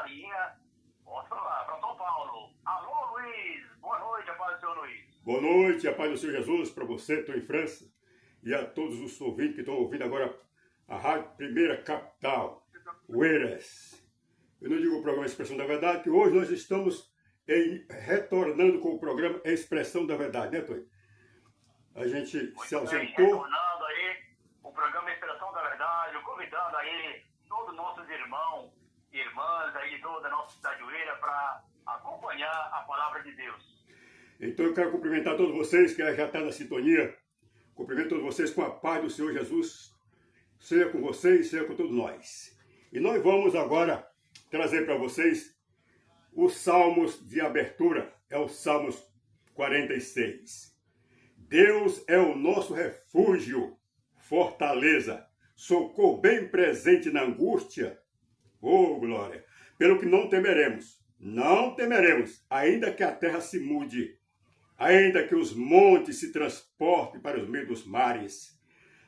Marinha, posso falar, para São Paulo. Alô, Luiz, boa noite, a paz do Senhor Luiz. Boa noite, a paz do Senhor Jesus, para você, estou em França, e a todos os ouvintes que estão ouvindo agora a Rádio Primeira Capital, Oeiras. Eu não digo o programa Expressão da Verdade, que hoje nós estamos retornando com o programa Expressão da Verdade, né, Tony? A gente se ausentou. Retornando aí o programa Expressão da Verdade, convidando aí todos os nossos irmãos e irmãs aí de toda a nossa cidade Oeiras para acompanhar a palavra de Deus. Então eu quero cumprimentar todos vocês que já estão na sintonia. Cumprimento todos vocês com a paz do Senhor Jesus. Seja com vocês, seja com todos nós. E nós vamos agora trazer para vocês os salmos de abertura. É o Salmos 46. Deus é o nosso refúgio, fortaleza, socorro bem presente na angústia. Oh, glória! Pelo que não temeremos, ainda que a terra se mude, ainda que os montes se transportem para os meios dos mares,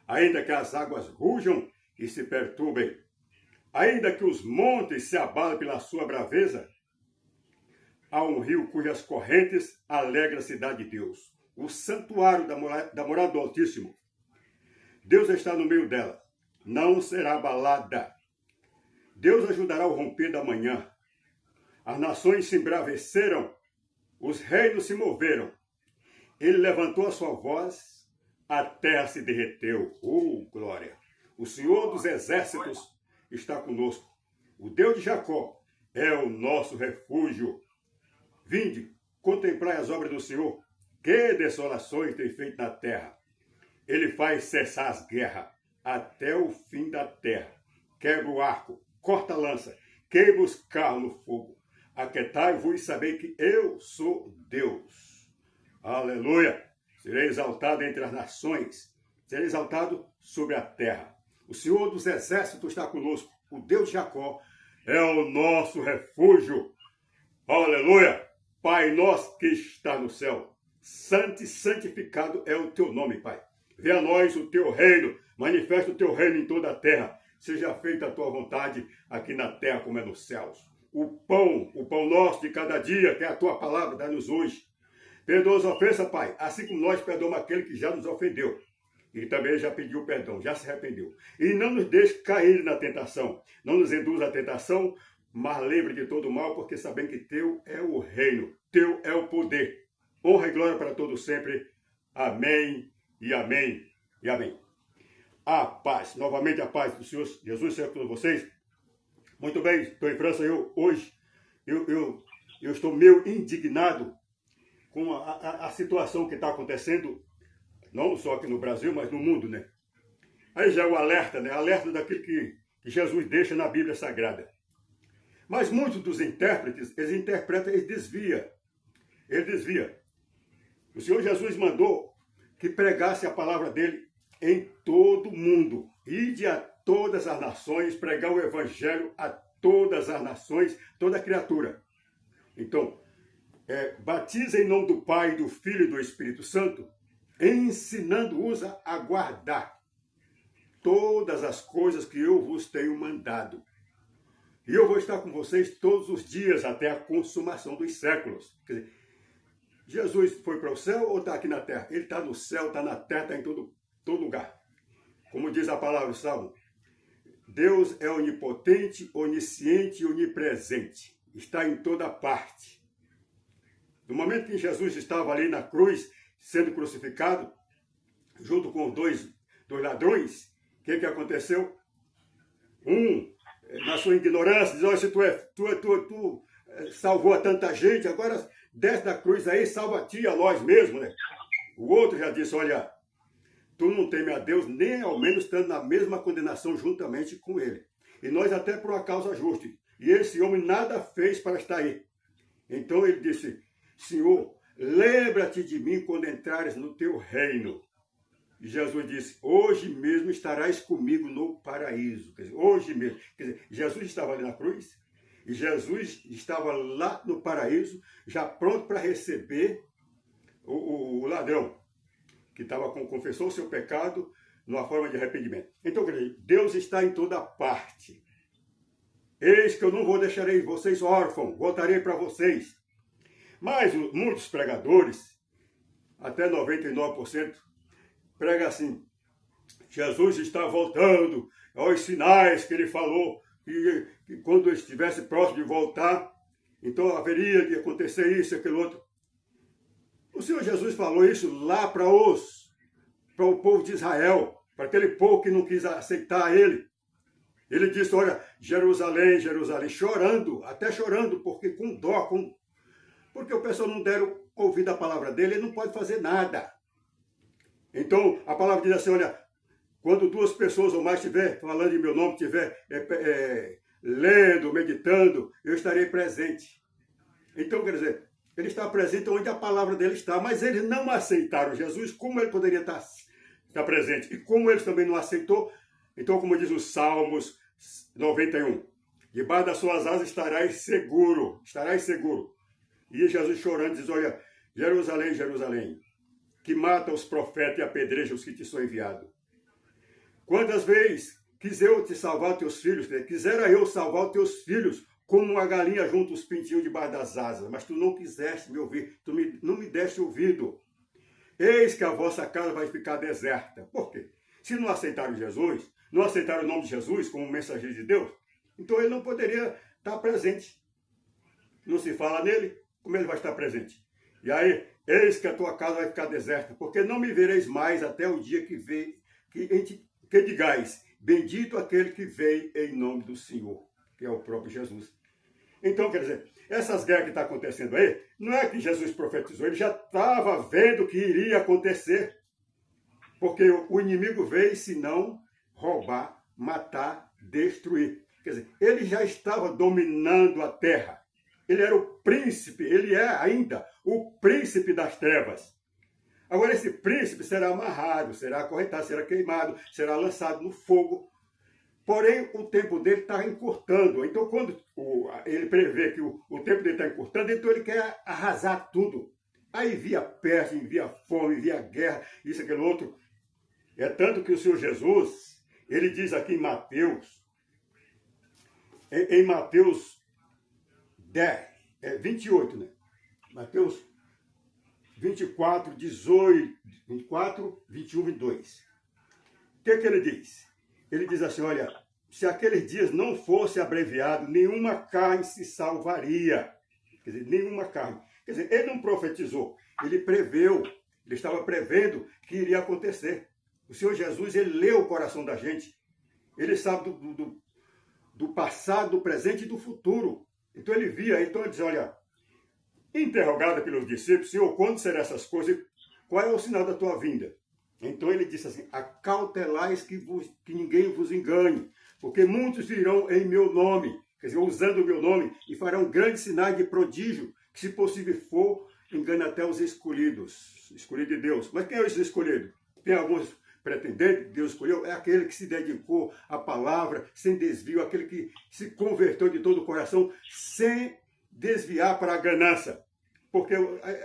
ainda que as águas rujam e se perturbem, ainda que os montes se abalem pela sua braveza, há um rio cujas correntes alegram a cidade de Deus, o santuário da morada do Altíssimo. Deus está no meio dela, não será abalada. Deus ajudará o romper da manhã. As nações se embraveceram, os reinos se moveram. Ele levantou a sua voz, a terra se derreteu. Oh, glória! O Senhor dos exércitos está conosco. O Deus de Jacó é o nosso refúgio. Vinde, contemplai as obras do Senhor. Que desolações tem feito na terra. Ele faz cessar as guerras até o fim da terra. Quebra o arco, corta a lança, queima os carros no fogo. Aquietai-vos e sabei que eu sou Deus. Aleluia! Serei exaltado entre as nações, serei exaltado sobre a terra. O Senhor dos exércitos está conosco. O Deus de Jacó é o nosso refúgio. Aleluia! Pai nosso que está no céu, santo e santificado é o teu nome, Pai. Venha a nós o teu reino, manifesta o teu reino em toda a terra. Seja feita a tua vontade aqui na terra como é nos céus. O pão nosso de cada dia, que é a tua palavra, dá-nos hoje. Perdoa as ofensas, Pai, assim como nós perdoamos aquele que já nos ofendeu. E também já pediu perdão, já se arrependeu. E não nos deixe cair na tentação. Não nos induz à tentação, mas livre de todo mal, porque sabemos que teu é o reino, teu é o poder. Honra e glória para todos sempre. Amém e amém e amém. A paz, novamente a paz do Senhor Jesus seja com vocês. Muito bem, estou em França, hoje eu estou meio indignado com a situação que está acontecendo, não só aqui no Brasil, mas no mundo, né? Aí já é o alerta, né? Alerta daquilo que Jesus deixa na Bíblia Sagrada. Mas muitos dos intérpretes, eles interpretam, eles desviam. Ele desvia. O Senhor Jesus mandou que pregasse a palavra dele em todo o mundo. Ide a todas as nações, pregar o evangelho a todas as nações, toda criatura. Então, batiza em nome do Pai, do Filho e do Espírito Santo, ensinando-os a guardar todas as coisas que eu vos tenho mandado. E eu vou estar com vocês todos os dias até a consumação dos séculos. Quer dizer, Jesus foi para o céu ou está aqui na terra? Ele está no céu, está na terra, está em todo lugar. Como diz a palavra do Salmo, Deus é onipotente, onisciente e onipresente. Está em toda parte. No momento que Jesus estava ali na cruz, sendo crucificado, junto com dois ladrões, o que aconteceu? Na sua ignorância, diz: olha, se tu salvou a tanta gente, agora desce da cruz aí, salva a ti e a nós mesmos, né? O outro já disse: olha, tu não teme a Deus, nem ao menos estando na mesma condenação juntamente com ele. E nós até por uma causa justa. E esse homem nada fez para estar aí. Então ele disse: Senhor, lembra-te de mim quando entrares no teu reino. E Jesus disse: hoje mesmo estarás comigo no paraíso. Quer dizer, hoje mesmo. Quer dizer, Jesus estava ali na cruz. E Jesus estava lá no paraíso, já pronto para receber o ladrão, que confessou o seu pecado numa forma de arrependimento. Então, quer dizer, Deus está em toda parte. Eis que eu não vou deixarei vocês órfãos, voltarei para vocês. Mas muitos pregadores, até 99%, pregam assim: Jesus está voltando, aos sinais que ele falou, que quando estivesse próximo de voltar, então haveria de acontecer isso e aquilo outro. O Senhor Jesus falou isso lá para o povo de Israel, para aquele povo que não quis aceitar ele. Ele disse: olha, Jerusalém, Jerusalém, chorando, até chorando, porque com dó, porque o pessoal não deram ouvido a palavra dele, ele não pode fazer nada. Então, a palavra diz assim: olha, quando duas pessoas ou mais estiver falando em meu nome, estiver lendo, meditando, eu estarei presente. Então, quer dizer, ele está presente onde a palavra dele está, mas eles não aceitaram Jesus. Como ele poderia estar presente? E como eles também não aceitou, então, como diz os Salmos 91, debaixo das suas asas estarás seguro, estarás seguro. E Jesus chorando diz: olha, Jerusalém, Jerusalém, que mata os profetas e apedreja os que te são enviados. Quantas vezes quis eu te salvar teus filhos, né? Quisera eu salvar os teus filhos, como uma galinha junto os pintinhos debaixo das asas, mas tu não quiseste me ouvir, não me deste ouvido. Eis que a vossa casa vai ficar deserta. Por quê? Se não aceitaram Jesus, não aceitaram o nome de Jesus como mensageiro de Deus, então ele não poderia estar presente. Não se fala nele, como ele vai estar presente? E aí, eis que a tua casa vai ficar deserta, porque não me vereis mais até o dia que digais: bendito aquele que veio em nome do Senhor, que é o próprio Jesus. Então, quer dizer, essas guerras que estão acontecendo aí, não é que Jesus profetizou, ele já estava vendo que iria acontecer. Porque o inimigo veio, senão roubar, matar, destruir. Quer dizer, ele já estava dominando a terra. Ele era o príncipe, ele é ainda o príncipe das trevas. Agora, esse príncipe será amarrado, será acorrentado, será queimado, será lançado no fogo. Porém, o tempo dele está encurtando. Então, quando ele prevê que o tempo dele está encurtando, então ele quer arrasar tudo. Aí via peste, via fome, via guerra, isso, aquilo outro. É tanto que o Senhor Jesus, ele diz aqui em Mateus, em Mateus 10, 28, né? Mateus 24, 18, 24, 21, 22. O que ele diz? Ele diz assim: olha, se aqueles dias não fosse abreviado, nenhuma carne se salvaria. Quer dizer, nenhuma carne. Quer dizer, ele não profetizou, ele preveu, ele estava prevendo que iria acontecer. O Senhor Jesus, ele lê o coração da gente. Ele sabe do passado, do presente e do futuro. Então ele via, então ele diz: olha, interrogada pelos discípulos: Senhor, quando serão essas coisas? Qual é o sinal da tua vinda? Então ele disse assim: acautelais que ninguém vos engane, porque muitos virão em meu nome, quer dizer, usando o meu nome, e farão grandes sinais de prodígio, que se possível for, engane até os escolhidos de Deus. Mas quem é os escolhidos? Tem alguns pretendentes que Deus escolheu, é aquele que se dedicou à palavra, sem desvio, aquele que se converteu de todo o coração, sem desviar para a ganância. Porque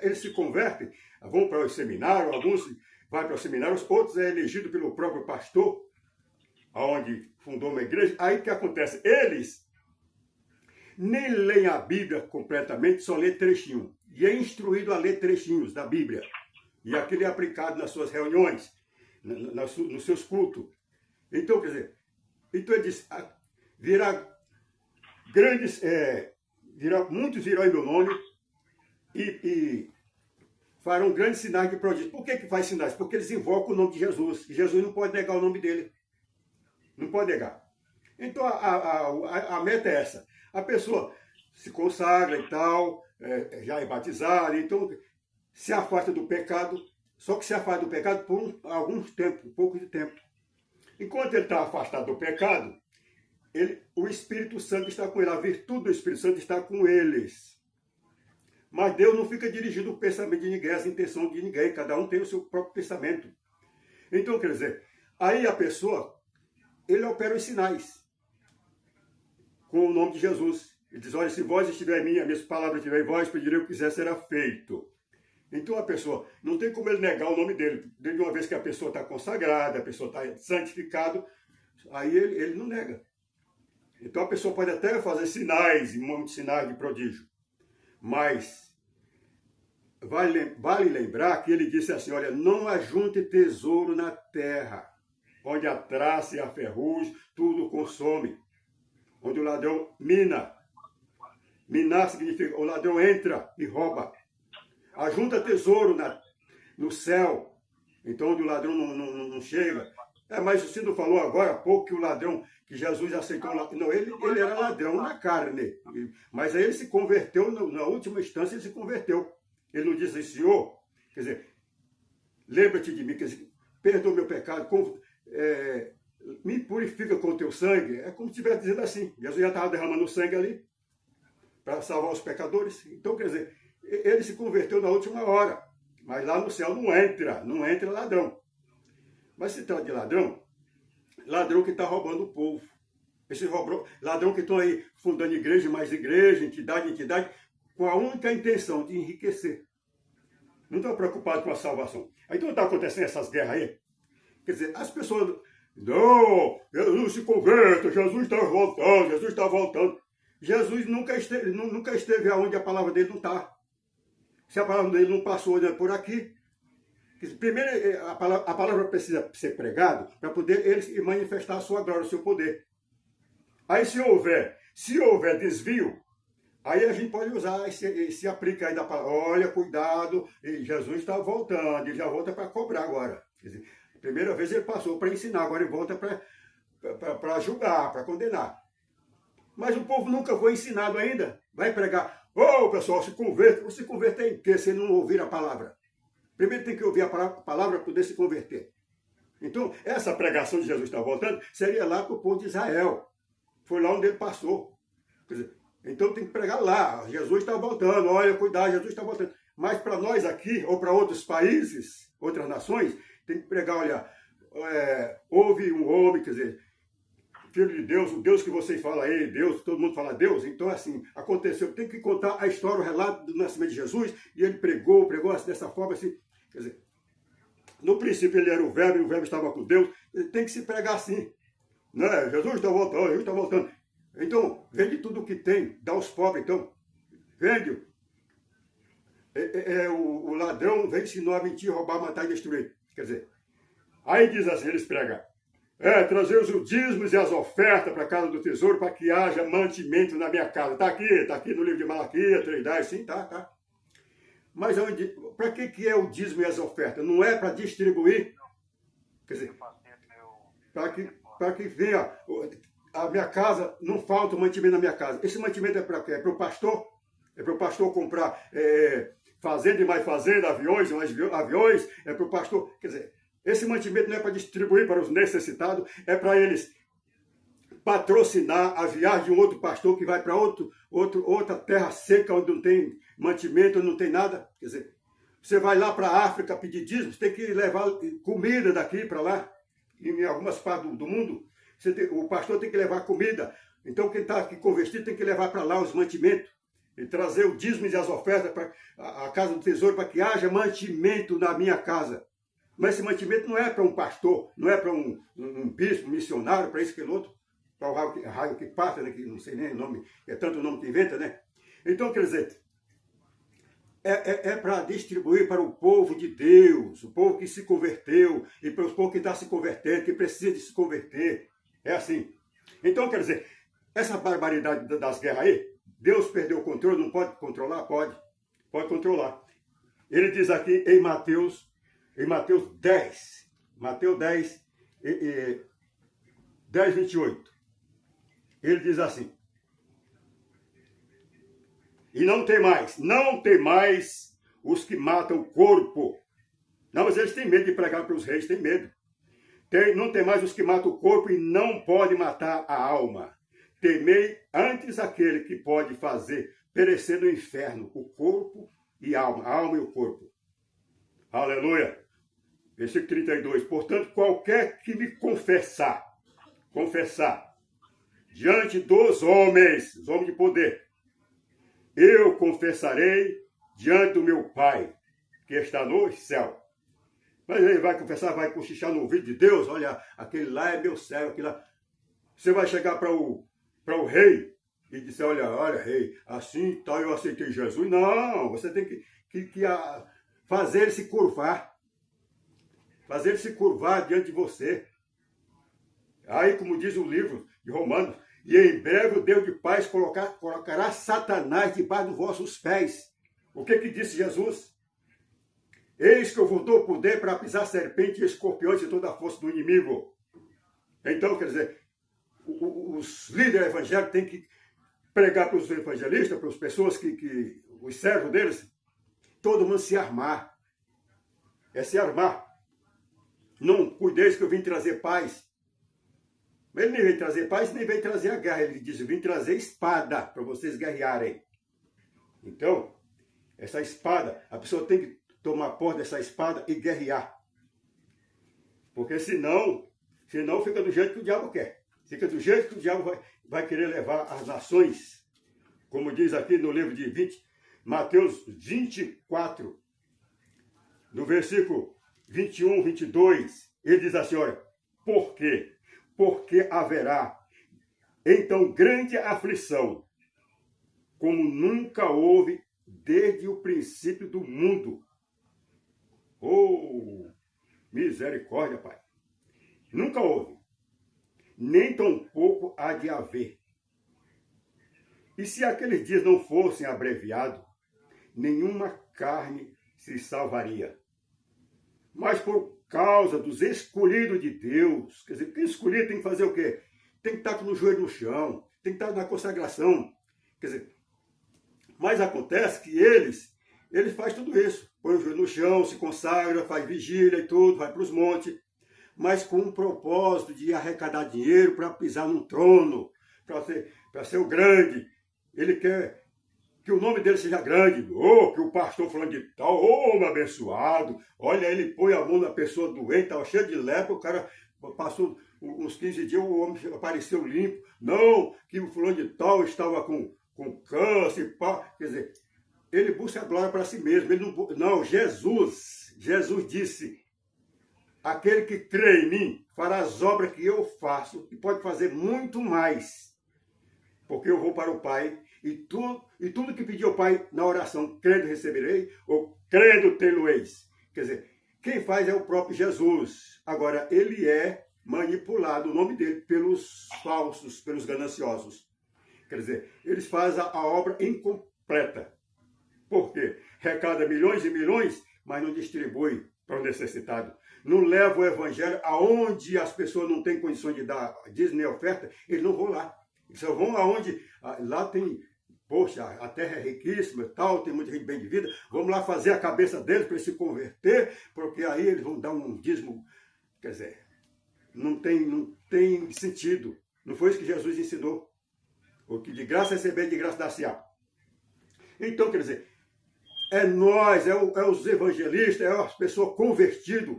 eles se convertem, vão para o seminário, alguns vai para os seminários, outros é elegido pelo próprio pastor, onde fundou uma igreja. Aí o que acontece? Eles nem leem a Bíblia completamente, só lê trechinho. E é instruído a ler trechinhos da Bíblia. E aquilo é aplicado nas suas reuniões, nos seus cultos. Então, quer dizer, então ele diz: muitos virão em meu nome e farão grandes sinais de prodígio. Por que faz sinais? Porque eles invocam o nome de Jesus. E Jesus não pode negar o nome dele. Não pode negar. Então a meta é essa. A pessoa se consagra e tal, já é batizada, então se afasta do pecado, só que se afasta do pecado por alguns tempos, um pouco de tempo. Enquanto ele está afastado do pecado, o Espírito Santo está com ele, a virtude do Espírito Santo está com eles. Mas Deus não fica dirigindo o pensamento de ninguém, as intenções de ninguém, cada um tem o seu próprio pensamento. Então, quer dizer, aí a pessoa, ele opera os sinais com o nome de Jesus. Ele diz: olha, se vós estiver em mim, as minhas palavras estiverem em vós, pedirei o que quiser, será feito. Então a pessoa, não tem como ele negar o nome dele. Desde uma vez que a pessoa está consagrada, a pessoa está santificada, aí ele não nega. Então a pessoa pode até fazer sinais, muitos sinais de prodígio, mas vale lembrar que ele disse assim, olha, não ajunte tesouro na terra, onde a traça e a ferrugem tudo consome, onde o ladrão mina. Minar significa o ladrão entra e rouba. Ajunta tesouro no céu, então onde o ladrão não chega. Mas você não falou agora há pouco que o ladrão, que Jesus aceitou, não, ele era ladrão na carne, mas aí ele se converteu, na última instância ele se converteu. Ele não disse, Senhor, quer dizer, lembra-te de mim, quer dizer, perdoa meu pecado, me purifica com o teu sangue. É como se estivesse dizendo assim, Jesus já estava derramando sangue ali, para salvar os pecadores. Então, quer dizer, ele se converteu na última hora, mas lá no céu não entra ladrão. Mas se trata de ladrão que está roubando o povo. Esse ladrão que estão aí fundando igreja, mais igreja, entidade, com a única intenção de enriquecer. Não estão preocupados com a salvação. Aí então está acontecendo essas guerras aí. Quer dizer, as pessoas, não, Jesus se converta, Jesus está voltando. Jesus nunca esteve onde a palavra dele não está. Se a palavra dele não passou por aqui, primeiro a palavra precisa ser pregada para poder ele manifestar a sua glória, o seu poder. Aí se houver desvio, aí a gente pode usar, se aplica aí da palavra, olha, cuidado, Jesus está voltando, ele já volta para cobrar agora. Quer dizer, primeira vez ele passou para ensinar, agora ele volta para julgar, para condenar. Mas o povo nunca foi ensinado ainda. Vai pregar, pessoal, se converter em quê? Se não ouvir a palavra. Primeiro tem que ouvir a palavra para poder se converter. Então, essa pregação de Jesus está voltando, seria lá para o povo de Israel. Foi lá onde ele passou. Quer dizer, então tem que pregar lá, Jesus está voltando, olha, cuidado, Jesus está voltando. Mas para nós aqui, ou para outros países, outras nações, tem que pregar, olha, houve um homem, quer dizer, Filho de Deus, o Deus que vocês falam aí, Deus, todo mundo fala Deus, então assim, aconteceu, tem que contar a história, o relato do nascimento de Jesus, e ele pregou dessa forma, assim, quer dizer, no princípio ele era o verbo, e o verbo estava com Deus, tem que se pregar assim, né? Jesus está voltando, então, vende tudo o que tem, dá aos pobres, então, vende, o ladrão vem ensinar a mentir, roubar, matar e destruir, quer dizer, aí diz assim, eles pregam, trazer os dízimos e as ofertas para a casa do tesouro para que haja mantimento na minha casa. Está aqui no livro de Malaquias, 3:10, sim, tá. Mas para que é o dízimo e as ofertas? Não é para distribuir? Quer dizer, para que venha a minha casa, não falta mantimento na minha casa. Esse mantimento é para quê? É para o pastor? É para o pastor comprar fazenda e mais fazenda, aviões, é para o pastor, quer dizer, esse mantimento não é para distribuir para os necessitados, é para eles patrocinar a viagem de um outro pastor que vai para outra terra seca, onde não tem mantimento, onde não tem nada. Quer dizer, você vai lá para a África pedir dízimos, tem que levar comida daqui para lá, em algumas partes do mundo, o pastor tem que levar comida. Então quem está aqui convertido tem que levar para lá os mantimentos, e trazer o dízimo e as ofertas para a casa do tesouro, para que haja mantimento na minha casa. Mas esse mantimento não é para um pastor, não é para um bispo, um missionário, para isso, aquele outro, para o raio que passa, né, que não sei nem o nome, é tanto o nome que inventa, né? Então, quer dizer, é para distribuir para o povo de Deus, o povo que se converteu, e para o povo que está se convertendo, que precisa de se converter. É assim. Então, quer dizer, essa barbaridade das guerras aí, Deus perdeu o controle, não pode controlar? Pode controlar. Ele diz aqui em Mateus 10, 10, 28, ele diz assim, e não tem mais os que matam o corpo. Não, mas eles têm medo de pregar para os reis, têm medo. Não tem mais os que matam o corpo e não pode matar a alma. Temei antes aquele que pode fazer perecer no inferno o corpo e a alma e o corpo. Aleluia. Versículo 32. Portanto, qualquer que me confessar diante dos homens de poder, eu confessarei diante do meu Pai, que está no céu. Mas ele vai confessar, vai cochichar no ouvido de Deus, olha, aquele lá é meu céu, aquele lá. Você vai chegar para o para o rei e disse, olha, rei, assim tal eu aceitei Jesus. Não, você tem que fazer ele se curvar. Fazer ele se curvar diante de você. Aí, como diz o livro de Romanos, e em breve o Deus de paz colocará Satanás debaixo dos vossos pés. O que disse Jesus? Eis que eu vos dou poder para pisar serpente e escorpiões e toda a força do inimigo. Então, quer dizer, os líderes evangélicos têm que pregar para os evangelistas, para as pessoas os servos deles, todo mundo se armar. É se armar. Não cuideis que eu vim trazer paz. Ele nem veio trazer paz, nem veio trazer a guerra. Ele diz, eu vim trazer espada para vocês guerrearem. Então, essa espada, a pessoa tem que tomar posse dessa espada e guerrear. Porque senão fica do jeito que o diabo quer. Fica do jeito que o diabo vai querer levar as nações. Como diz aqui no livro de Mateus 24, no versículo 21, 22, ele diz assim, olha, por quê? Porque haverá então grande aflição, como nunca houve desde o princípio do mundo. Oh, misericórdia, Pai. Nunca houve, nem tampouco há de haver. E se aqueles dias não fossem abreviados, nenhuma carne se salvaria. Mas por causa dos escolhidos de Deus, quer dizer, quem escolhido tem que fazer o quê? Tem que estar com o joelho no chão, tem que estar na consagração. Quer dizer, mas acontece que eles fazem tudo isso. Põe o joelho no chão, se consagra, faz vigília e tudo, vai para os montes, mas com um propósito de arrecadar dinheiro para pisar num trono, para ser o grande. Ele quer que o nome dele seja grande, ou que o pastor falando de tal, homem abençoado, olha, ele põe a mão na pessoa doente, estava cheio de lepra, o cara passou uns 15 dias, o homem apareceu limpo, não, que o fulano de tal estava com câncer, quer dizer, ele busca a glória para si mesmo, ele não, Jesus disse, aquele que crê em mim, fará as obras que eu faço, e pode fazer muito mais, porque eu vou para o Pai, e tudo que pediu ao Pai na oração, crendo receberei, ou crendo tê-lo-eis. Quer dizer, quem faz é o próprio Jesus. Agora, ele é manipulado, o nome dele, pelos falsos, pelos gananciosos. Quer dizer, eles fazem a obra incompleta. Por quê? Recada milhões e milhões, mas não distribui para o necessitado. Não leva o evangelho aonde as pessoas não têm condições de dar dízimo oferta, eles não vão lá. Eles só vão aonde lá tem, poxa, a terra é riquíssima e tal, tem muita gente bem de vida, vamos lá fazer a cabeça deles para eles se converter, porque aí eles vão dar um dízimo, quer dizer, não tem sentido. Não foi isso que Jesus ensinou. O que de graça receber, de graça dar-se-á. Então, quer dizer, é nós, é os evangelistas, é as pessoas convertidas.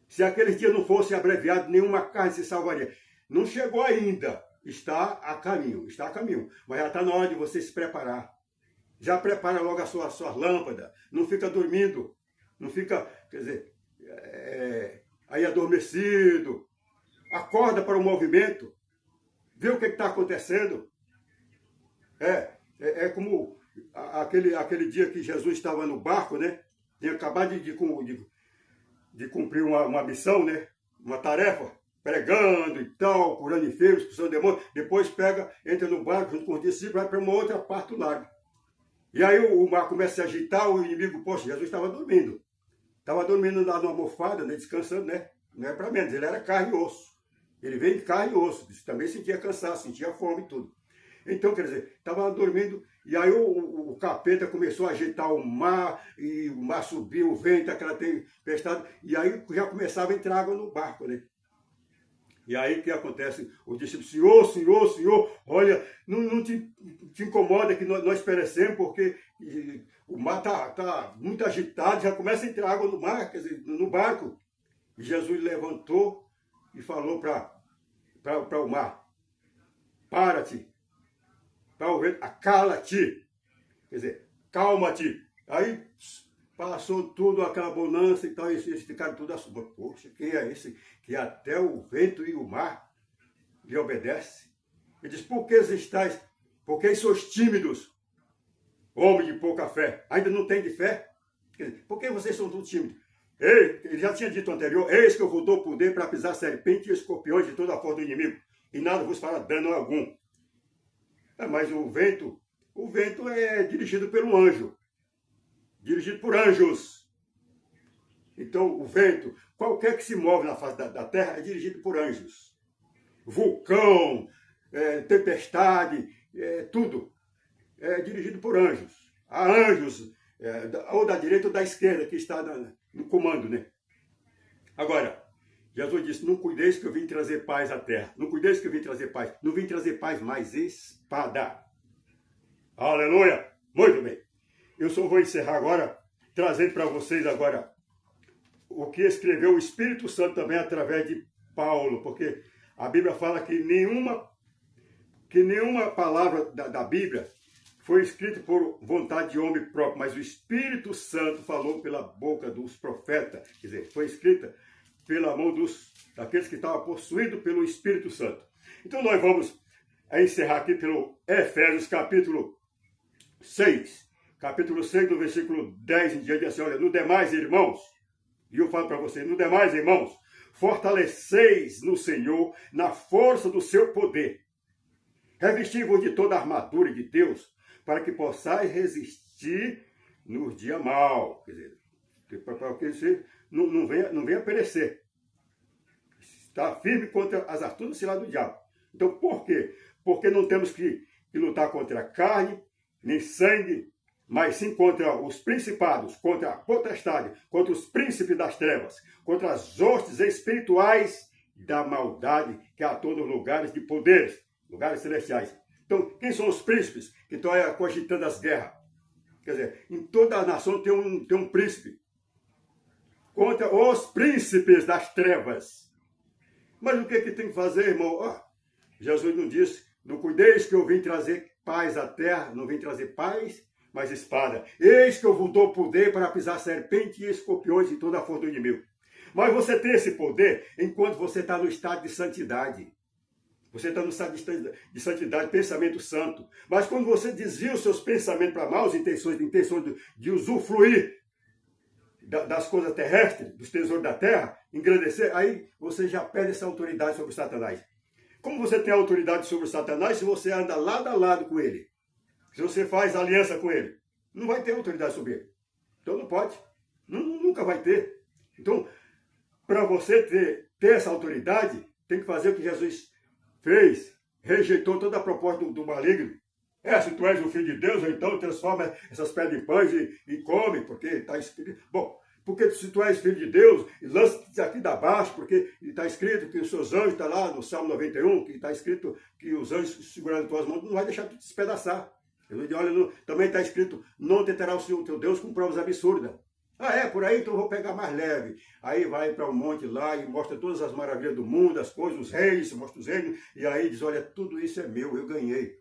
Se aqueles dias não fossem abreviados, nenhuma carne se salvaria. Não chegou ainda. Está a caminho, mas já está na hora de você se preparar. Já prepara logo as suas lâmpadas, não fica dormindo, não fica, quer dizer, aí adormecido. Acorda para o movimento, vê o que está acontecendo. É como aquele dia que Jesus estava no barco, né? Tinha acabado de cumprir uma missão, né? Uma tarefa. Pregando e tal, curando enfermos, expulsando demônios, depois entra no barco junto com os discípulos, vai para uma outra parte do lago. E aí o mar começa a se agitar, o inimigo, poxa, Jesus estava dormindo. Estava dormindo lá numa almofada, né, descansando, né? Não é para menos, ele era carne e osso. Ele veio de carne e osso, também sentia cansaço, sentia fome e tudo. Então, quer dizer, estava dormindo, e aí o capeta começou a agitar o mar, e o mar subiu, o vento, aquela tempestade, e aí já começava a entrar água no barco, né? E aí o que acontece? O discípulo, Senhor, olha, não te incomoda que nós perecemos, porque o mar está muito agitado, já começa a entrar água no mar, quer dizer, no barco. E Jesus levantou e falou para o mar, para-te, para o vento, acala-te, quer dizer, calma-te. Aí passou tudo aquela bonança e tal, e eles ficaram tudo assustados. Poxa, quem é esse que até o vento e o mar lhe obedece? Ele diz, por que sois tímidos, homem de pouca fé? Ainda não tem de fé? Quer dizer, por que vocês são tão tímidos? Ele já tinha dito anterior, eis que eu vos dou poder para pisar serpente e escorpiões de toda a força do inimigo, e nada vos fará dano algum. Mas o vento é dirigido por um anjo, dirigido por anjos. Então, o vento, qualquer que se move na face da terra, é dirigido por anjos. Vulcão, tempestade, tudo é dirigido por anjos. Há anjos, ou da direita ou da esquerda, que está no comando, né? Agora, Jesus disse, não cuideis que eu vim trazer paz à terra. Não cuideis que eu vim trazer paz. Não vim trazer paz, mas espada. Aleluia! Muito bem. Eu só vou encerrar agora, trazendo para vocês agora o que escreveu o Espírito Santo também através de Paulo, porque a Bíblia fala que nenhuma palavra da Bíblia foi escrita por vontade de homem próprio, mas o Espírito Santo falou pela boca dos profetas, quer dizer, foi escrita pela mão daqueles que estavam possuídos pelo Espírito Santo. Então nós vamos encerrar aqui pelo Efésios capítulo 6, do versículo 10 em diante, assim, olha, no demais, irmãos, e eu falo para vocês, no demais, irmãos, fortaleceis no Senhor, na força do seu poder. Revesti-vos de toda a armadura de Deus, para que possais resistir no dia mau. Quer dizer, para que você não venha perecer. Está firme contra as astutas ciladas do diabo. Então, por quê? Porque não temos que lutar contra a carne, nem sangue, mas sim contra os principados, contra a potestade, contra os príncipes das trevas, contra as hostes espirituais da maldade que há a todos os lugares de poderes, lugares celestiais. Então, quem são os príncipes que estão cogitando as guerras? Quer dizer, em toda a nação tem um príncipe. Contra os príncipes das trevas. Mas o que tem que fazer, irmão? Jesus não disse, não cuideis que eu vim trazer paz à terra, não vim trazer paz, mas espada. Eis que eu vos dou poder para pisar serpente e escorpiões e toda a força do inimigo. Mas você tem esse poder enquanto você está no estado de santidade. Você está no estado de santidade, pensamento santo. Mas quando você desvia os seus pensamentos para maus intenções de usufruir das coisas terrestres, dos tesouros da terra, engrandecer, aí você já perde essa autoridade sobre Satanás. Como você tem autoridade sobre Satanás se você anda lado a lado com ele? Se você faz aliança com ele? Não vai ter autoridade sobre ele. Então não pode. Nunca vai ter. Então, para você ter essa autoridade, tem que fazer o que Jesus fez, rejeitou toda a proposta do maligno. Se tu és o filho de Deus, então transforma essas pedras em pães e come, porque está escrito. Bom, porque se tu és filho de Deus, lança-te aqui da baixo, porque está escrito que os seus anjos, está lá no Salmo 91, que está escrito que os anjos segurando tuas mãos, não vai deixar tu despedaçar. Olha, também está escrito, não tentará o Senhor teu Deus com provas absurdas. Por aí, então eu vou pegar mais leve. Aí vai para um monte lá e mostra todas as maravilhas do mundo, as coisas, os reis, mostra os reinos, e aí diz, olha, tudo isso é meu, eu ganhei.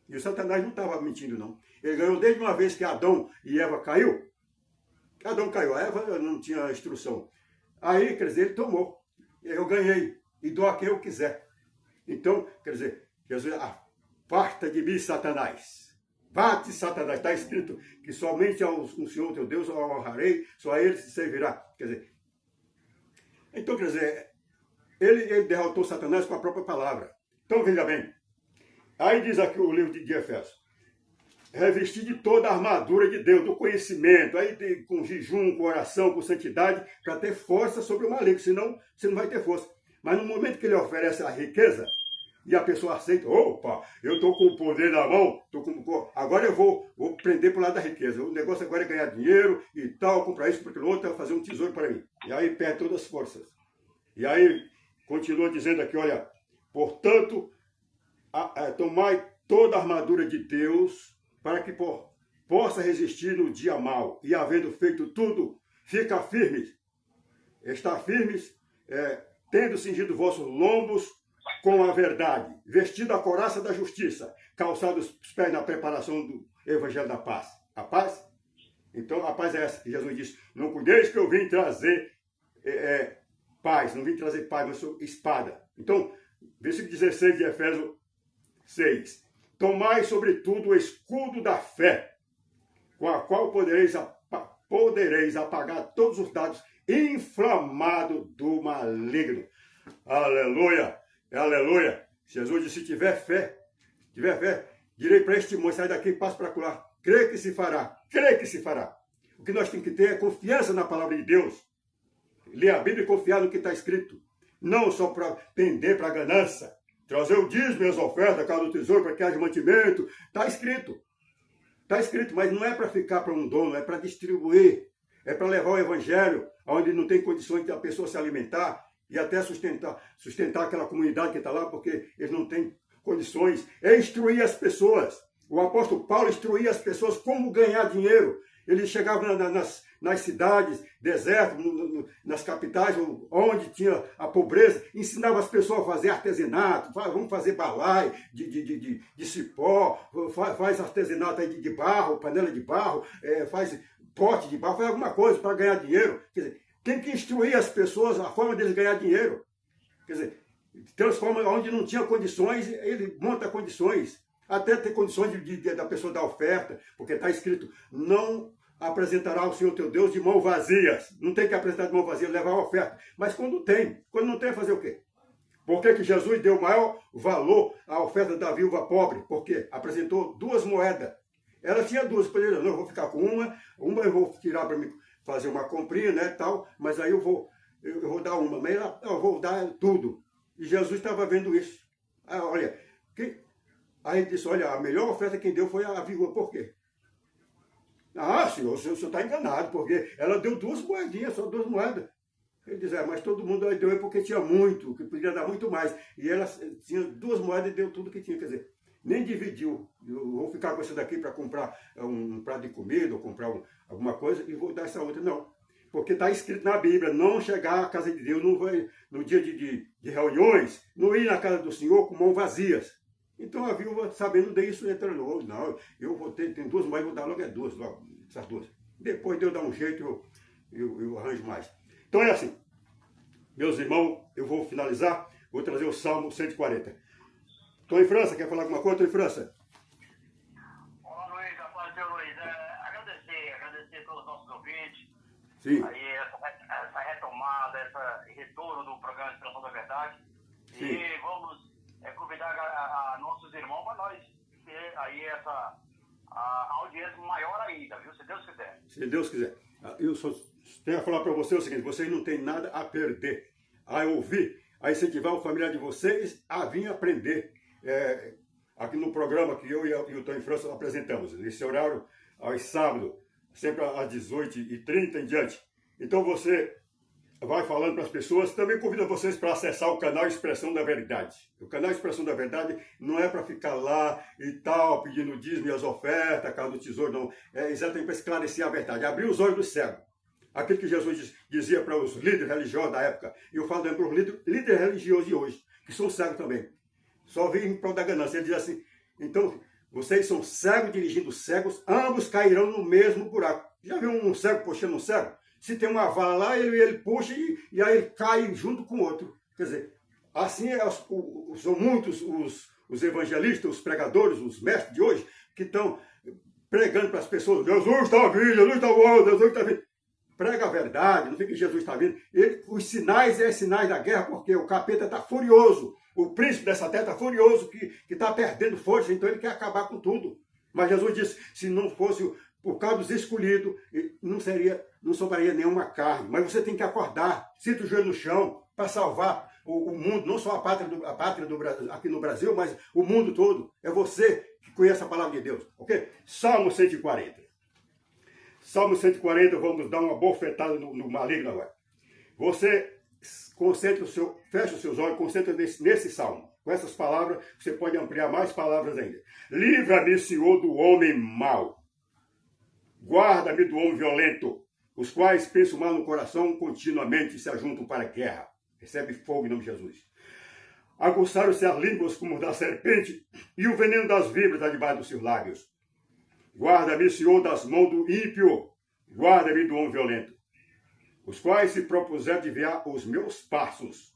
E o Satanás não estava mentindo, não. Ele ganhou desde uma vez que Adão e Eva caiu. Adão caiu, a Eva não tinha instrução. Aí, quer dizer, ele tomou. Eu ganhei, e dou a quem eu quiser. Então, quer dizer, Jesus, aparta de mim, Satanás. Bate, Satanás. Está escrito que somente ao Senhor teu Deus eu honrarei, só a ele se servirá. Quer dizer, então, quer dizer, ele derrotou Satanás com a própria palavra. Então, veja bem. Aí diz aqui o livro de Efésios. Revestir de toda a armadura de Deus, do conhecimento, aí com jejum, com oração, com santidade, para ter força sobre o maligno, senão você não vai ter força. Mas no momento que ele oferece a riqueza, e a pessoa aceita, opa, eu estou com o poder na mão, agora eu vou prender para o lado da riqueza. O negócio agora é ganhar dinheiro e tal, comprar isso, porque o outro vai fazer um tesouro para mim. E aí perde todas as forças. E aí continua dizendo aqui, olha, portanto, tomai toda a armadura de Deus para que possa resistir no dia mau. E havendo feito tudo, fica firmes. Estar firmes, tendo cingido vossos lombos com a verdade, vestido a couraça da justiça, calçados os pés na preparação do evangelho da paz. A paz? Então a paz é essa que Jesus disse, não cuideis que eu vim trazer paz, não vim trazer paz, mas sou espada. Então, versículo 16 de Efésios 6. Tomai sobretudo o escudo da fé, com a qual podereis apagar todos os dados inflamados do maligno. Aleluia, aleluia. Jesus disse, se tiver fé, direi para este monte, sai daqui e passo para lá. Crê que se fará, crê que se fará. O que nós temos que ter é confiança na palavra de Deus. Ler a Bíblia e confiar no que está escrito. Não só para pender para a ganância. Trazer o dízimo e as ofertas da casa do tesouro para que haja mantimento. Está escrito. Está escrito, mas não é para ficar para um dono, é para distribuir. É para levar o evangelho onde não tem condições da pessoa se alimentar e até sustentar aquela comunidade que está lá, porque eles não têm condições. É instruir as pessoas. O apóstolo Paulo instruía as pessoas como ganhar dinheiro. Ele chegava nas cidades, desertos, nas capitais, onde tinha a pobreza, ensinava as pessoas a fazer artesanato, vamos fazer balai de cipó, faz artesanato aí de barro, panela de barro, faz pote de barro, faz alguma coisa para ganhar dinheiro. Quer dizer, tem que instruir as pessoas a forma deles ganhar dinheiro. Quer dizer, transforma onde não tinha condições, ele monta condições. Até ter condições da pessoa dar oferta, porque está escrito, não apresentará o Senhor teu Deus de mãos vazias. Não tem que apresentar de mão vazia, levar a oferta. Mas quando não tem, fazer o quê? Por que Jesus deu maior valor à oferta da viúva pobre? Porque apresentou 2 moedas. Ela tinha 2, poderia, não, eu vou ficar com uma eu vou tirar para me fazer uma comprinha, né, tal, mas aí eu vou dar uma, mas eu vou dar tudo. E Jesus estava vendo isso. Olha, aí ele disse, olha, a melhor oferta quem deu foi a viúva. Por quê? Senhor, o senhor está enganado, porque ela deu 2 moedinhas, só 2 moedas. Ele diz, mas todo mundo deu porque tinha muito, que podia dar muito mais. E ela tinha 2 moedas e deu tudo que tinha, quer dizer, nem dividiu. Eu vou ficar com essa daqui para comprar um prato de comida, ou comprar alguma coisa, e vou dar essa outra. Não, porque está escrito na Bíblia, não chegar à casa de Deus, não vai, no dia de reuniões, não ir na casa do Senhor com mãos vazias. Então a viúva, sabendo disso, entrou, não, eu vou ter, tem 2 moedas, vou dar logo 2, logo, essas 2. Depois de eu dar um jeito, eu arranjo mais. Então é assim, meus irmãos, eu vou finalizar, vou trazer o Salmo 140. Estou em França, quer falar alguma coisa? Estou em França. Olá, Luiz, a paz do Senhor, Luiz. Agradecer a todos os nossos ouvintes. Sim. Aí essa retomada, esse retorno do programa Inspiração da Verdade. Sim. E vamos convidar a nossos irmãos para nós ter aí a audiência maior ainda, viu? Se Deus quiser. Se Deus quiser. Eu só tenho a falar para vocês o seguinte, vocês não têm nada a perder, a ouvir, a incentivar o familiar de vocês a vir aprender. Aqui no programa que eu e o Estou em França apresentamos, nesse horário, aos sábados, sempre às 18h30 em diante. Então você vai falando para as pessoas, também convido vocês para acessar o canal Expressão da Verdade. O canal Expressão da Verdade não é para ficar lá e tal, pedindo dízimo e as ofertas, a casa do tesouro, não. É exatamente para esclarecer a verdade, abrir os olhos do cego. Aquilo que Jesus dizia para os líderes religiosos da época, e eu falo também para os líderes religiosos de hoje, que são cegos também. Só vivem em prol da ganância. Ele diz assim, então, vocês são cegos dirigindo cegos, ambos cairão no mesmo buraco. Já viu um cego puxando um cego? Se tem uma vala lá, ele puxa e aí ele cai junto com o outro. Quer dizer, assim são muitos os evangelistas, os pregadores, os mestres de hoje, que estão pregando para as pessoas, Jesus está vindo, Jesus está voando, Jesus está vindo. Prega a verdade, não fica que Jesus está vindo. Os sinais sinais da guerra, porque o capeta está furioso. O príncipe dessa terra está furioso, que está perdendo força, então ele quer acabar com tudo. Mas Jesus disse, se não fosse por causa dos escolhidos, não sobraria nenhuma carne. Mas você tem que acordar, sinta o joelho no chão, para salvar o mundo, não só a pátria do Brasil, aqui no Brasil, mas o mundo todo. É você que conhece a palavra de Deus, ok? Salmo 140. Salmo 140, vamos dar uma bofetada no maligno agora. Você fecha os seus olhos, concentra nesse salmo. Com essas palavras, você pode ampliar mais palavras ainda. Livra-me, Senhor, do homem mau. Guarda-me do homem violento, os quais pensam mal no coração continuamente se ajuntam para a guerra. Recebe fogo em nome de Jesus. Aguçaram-se as línguas como da serpente, e o veneno das víboras está debaixo dos seus lábios. Guarda-me, Senhor, das mãos do ímpio, guarda-me do homem violento, os quais se propuseram desviar os meus passos.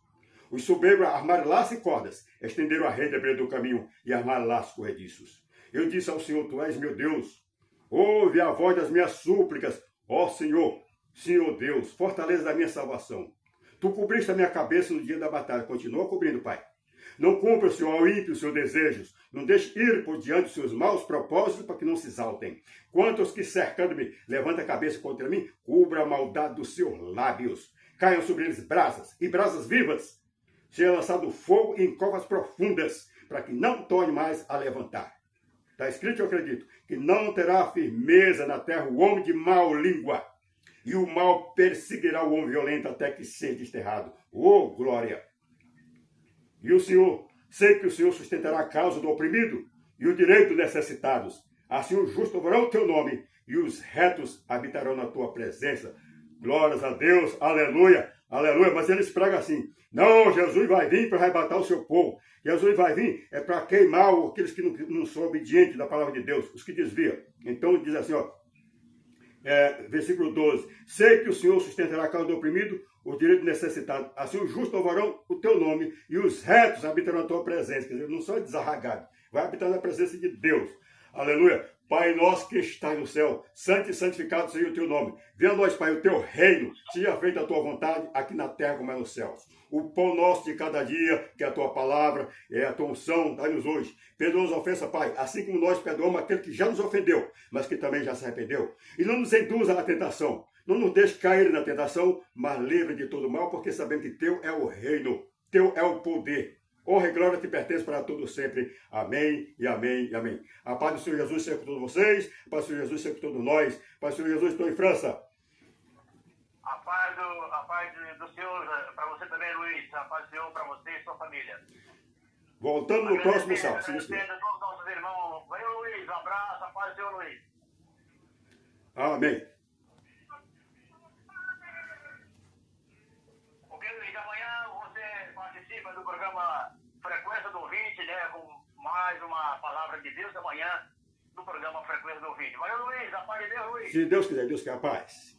Os soberbos armaram laços e cordas, estenderam a rede à beira do caminho e armaram laços corrediços. Eu disse ao Senhor, tu és meu Deus. Ouve a voz das minhas súplicas, ó Senhor, Senhor Deus, fortaleza da minha salvação. Tu cobriste a minha cabeça no dia da batalha. Continua cobrindo, Pai. Não cumpra, Senhor, ao ímpio os seus desejos. Não deixe ir por diante os seus maus propósitos para que não se exaltem. Quanto aos que cercando-me levantam a cabeça contra mim, cubra a maldade dos seus lábios. Caiam sobre eles brasas e brasas vivas. Seja lançado fogo em covas profundas, para que não torne mais a levantar. Está escrito, eu acredito, que não terá firmeza na terra o homem de mau língua. E o mal perseguirá o homem violento até que seja desterrado. Oh, glória! E o Senhor, sei que o Senhor sustentará a causa do oprimido e o direito dos necessitados. Assim os justos louvarão o teu nome e os retos habitarão na tua presença. Glórias a Deus, aleluia, aleluia. Mas eles pregam assim, não, Jesus vai vir para arrebatar o seu povo. Jesus vai vir para queimar aqueles que não são obedientes da palavra de Deus, os que desviam. Então diz assim, ó, versículo 12, sei que o Senhor sustentará a causa do oprimido, o direito necessitado. Assim os justos louvarão o teu nome e os retos habitarão na tua presença. Quer dizer, não são desarragados, vai habitar na presença de Deus. Aleluia. Pai nosso que estás no céu, santo e santificado seja o teu nome. Venha a nós, Pai, o teu reino, seja feita a tua vontade, aqui na terra como é nos céus. O pão nosso de cada dia, que é a tua palavra, é a tua unção, dá-nos hoje. Perdoa as ofensas, Pai, assim como nós perdoamos aquele que já nos ofendeu, mas que também já se arrependeu. E não nos induza à tentação, não nos deixe cair na tentação, mas livre de todo mal, porque sabemos que teu é o reino, teu é o poder. Honra e glória te pertence para todos sempre. Amém e amém e amém. A paz do Senhor Jesus seja com todos vocês. A paz do Senhor Jesus seja com todos nós. A paz do Senhor Jesus, estou em França. A paz do Senhor para você também, Luiz. A paz do Senhor para você e sua família. Voltamos no próximo sábado. Agradecendo a todos os nossos irmãos. Valeu, Luiz. Um abraço. A paz do Senhor, Luiz. Amém. Ok, Luiz. Amanhã você participa do programa Frequência do Ouvinte, né? Com mais uma palavra de Deus amanhã no programa Frequência do Ouvinte. Valeu, Luiz. A paz de Deus, Luiz. Se Deus quiser, Deus quer a paz.